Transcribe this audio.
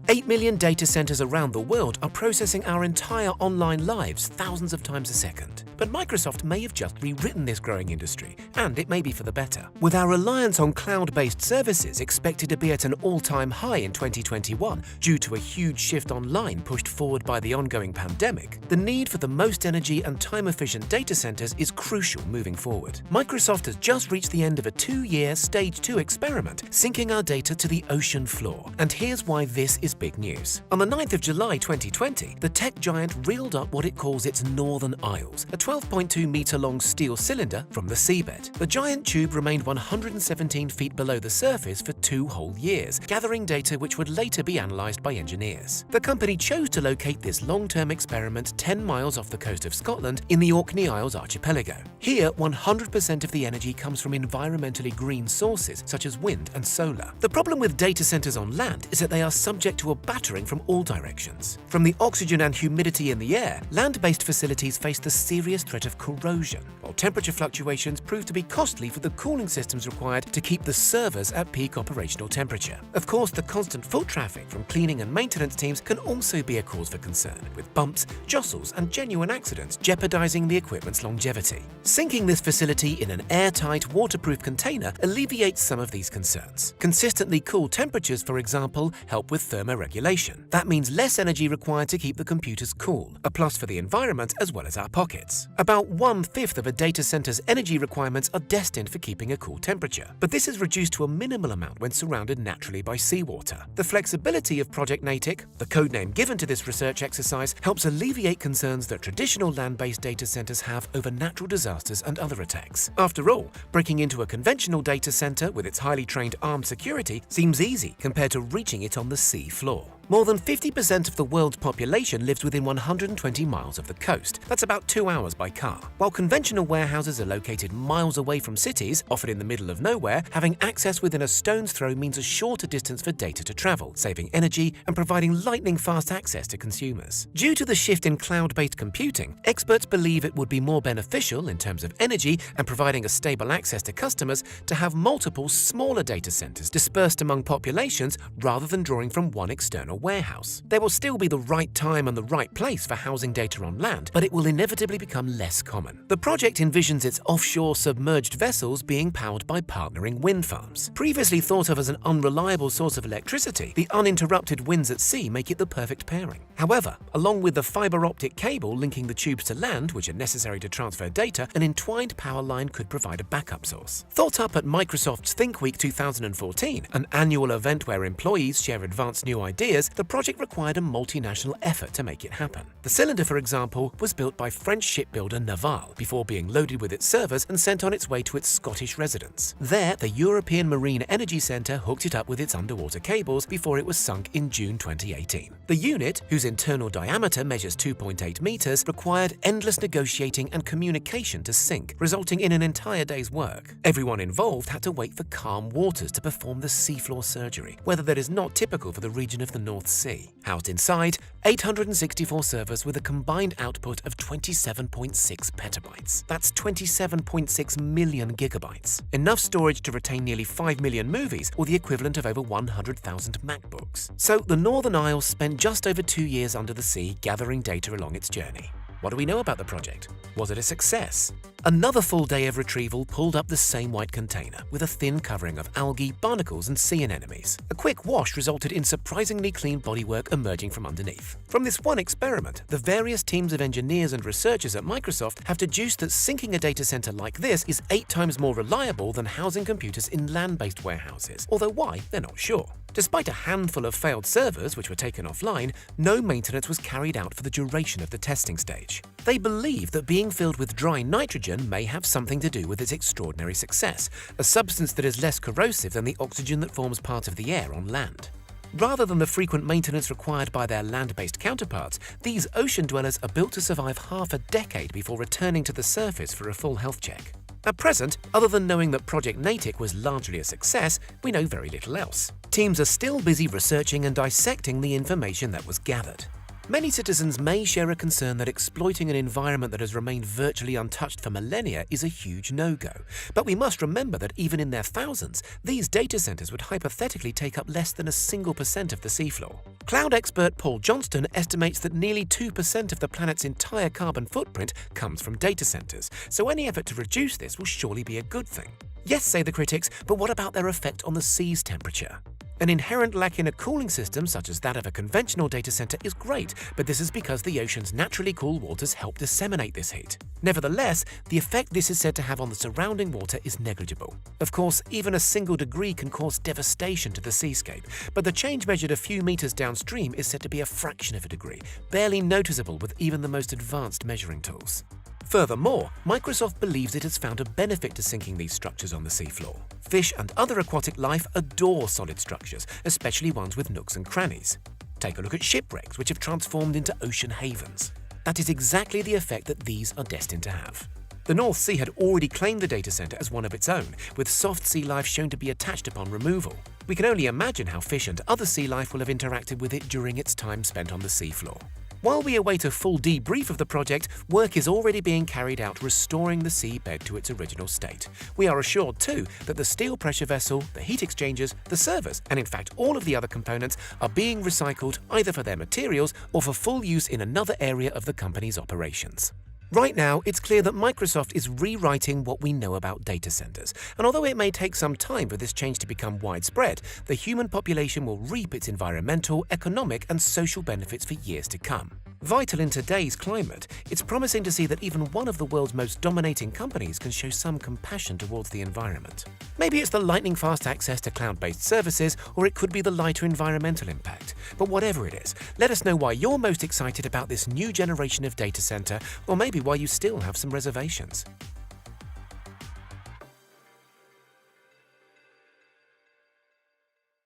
8 million data centers around the world are processing our entire online lives thousands of times a second. But Microsoft may have just rewritten this growing industry, and it may be for the better. With our reliance on cloud-based services expected to be at an all-time high in 2021 due to a huge shift online pushed forward by the ongoing pandemic, the need for the most energy and time-efficient data centers is crucial moving forward. Microsoft has just reached the end of a 2-year Stage 2 experiment, syncing our data to the ocean floor. And here's why this is big news. On the 9th of July 2020, the tech giant reeled up what it calls its Northern Isles, a 12.2-meter-long steel cylinder from the seabed. The giant tube remained 117 feet below the surface for 2 whole years, gathering data which would later be analysed by engineers. The company chose to locate this long-term experiment 10 miles off the coast of Scotland in the Orkney Isles archipelago. Here, 100% of the energy comes from environmentally green sources such as wind and solar. The problem with data centres on land is that they are subject to a battering from all directions. From the oxygen and humidity in the air, land-based facilities face the serious threat of corrosion, while temperature fluctuations prove to be costly for the cooling systems required to keep the servers at peak operational temperature. Of course, the constant foot traffic from cleaning and maintenance teams can also be a cause for concern, with bumps, jostles, and genuine accidents jeopardizing the equipment's longevity. Sinking this facility in an airtight, waterproof container alleviates some of these concerns. Consistently cool temperatures, for example, help with thermoregulation. That means less energy required to keep the computers cool, a plus for the environment as well as our pockets. About 1/5 of a data center's energy requirements are destined for keeping a cool temperature, but this is reduced to a minimal amount when surrounded naturally by seawater. The flexibility of Project Natick, the codename given to this research exercise, helps alleviate concerns that traditional land-based data centers have over natural disasters and other attacks. After all, breaking into a conventional data center with its highly trained armed security seems easy compared to reaching it on the sea floor. More than 50% of the world's population lives within 120 miles of the coast. That's about 2 hours by car. While conventional warehouses are located miles away from cities, often in the middle of nowhere, having access within a stone's throw means a shorter distance for data to travel, saving energy and providing lightning-fast access to consumers. Due to the shift in cloud-based computing, experts believe it would be more beneficial in terms of energy and providing a stable access to customers to have multiple smaller data centers dispersed among populations rather than drawing from one external warehouse. There will still be the right time and the right place for housing data on land, but it will inevitably become less common. The project envisions its offshore submerged vessels being powered by partnering wind farms. Previously thought of as an unreliable source of electricity, the uninterrupted winds at sea make it the perfect pairing. However, along with the fiber optic cable linking the tubes to land, which are necessary to transfer data, an entwined power line could provide a backup source. Thought up at Microsoft's Think Week 2014, an annual event where employees share advanced new ideas, the project required a multinational effort to make it happen. The cylinder, for example, was built by French shipbuilder Naval before being loaded with its servers and sent on its way to its Scottish residence. There, the European Marine Energy Centre hooked it up with its underwater cables before it was sunk in June 2018. The unit, whose internal diameter measures 2.8 meters, required endless negotiating and communication to sink, resulting in an entire day's work. Everyone involved had to wait for calm waters to perform the seafloor surgery, whether that is not typical for the region of the North Sea. Housed inside, 864 servers with a combined output of 27.6 petabytes. That's 27.6 million gigabytes. Enough storage to retain nearly 5 million movies, or the equivalent of over 100,000 MacBooks. So the Northern Isles spent just over 2 years under the sea gathering data along its journey. What do we know about the project? Was it a success? Another full day of retrieval pulled up the same white container, with a thin covering of algae, barnacles, and sea anemones. A quick wash resulted in surprisingly clean bodywork emerging from underneath. From this one experiment, the various teams of engineers and researchers at Microsoft have deduced that syncing a data center like this is 8 times more reliable than housing computers in land-based warehouses, although why, they're not sure. Despite a handful of failed servers which were taken offline, no maintenance was carried out for the duration of the testing stage. They believe that being filled with dry nitrogen may have something to do with its extraordinary success, a substance that is less corrosive than the oxygen that forms part of the air on land. Rather than the frequent maintenance required by their land-based counterparts, these ocean dwellers are built to survive half a decade before returning to the surface for a full health check. At present, other than knowing that Project Natick was largely a success, we know very little else. Teams are still busy researching and dissecting the information that was gathered. Many citizens may share a concern that exploiting an environment that has remained virtually untouched for millennia is a huge no-go. But we must remember that even in their thousands, these data centers would hypothetically take up less than a single % of the seafloor. Cloud expert Paul Johnston estimates that nearly 2% of the planet's entire carbon footprint comes from data centers, so any effort to reduce this will surely be a good thing. Yes, say the critics, but what about their effect on the sea's temperature? An inherent lack in a cooling system such as that of a conventional data center is great, but this is because the ocean's naturally cool waters help disseminate this heat. Nevertheless, the effect this is said to have on the surrounding water is negligible. Of course, even a single degree can cause devastation to the seascape, but the change measured a few meters downstream is said to be a fraction of a degree, barely noticeable with even the most advanced measuring tools. Furthermore, Microsoft believes it has found a benefit to sinking these structures on the seafloor. Fish and other aquatic life adore solid structures, especially ones with nooks and crannies. Take a look at shipwrecks, which have transformed into ocean havens. That is exactly the effect that these are destined to have. The North Sea had already claimed the data center as one of its own, with soft sea life shown to be attached upon removal. We can only imagine how fish and other sea life will have interacted with it during its time spent on the seafloor. While we await a full debrief of the project, work is already being carried out restoring the seabed to its original state. We are assured, too, that the steel pressure vessel, the heat exchangers, the servers, and in fact all of the other components are being recycled either for their materials or for full use in another area of the company's operations. Right now, it's clear that Microsoft is rewriting what we know about data centers, and although it may take some time for this change to become widespread, the human population will reap its environmental, economic, and social benefits for years to come. Vital in today's climate, it's promising to see that even one of the world's most dominating companies can show some compassion towards the environment. Maybe it's the lightning-fast access to cloud-based services, or it could be the lighter environmental impact. But whatever it is, let us know why you're most excited about this new generation of data center, or maybe why you still have some reservations.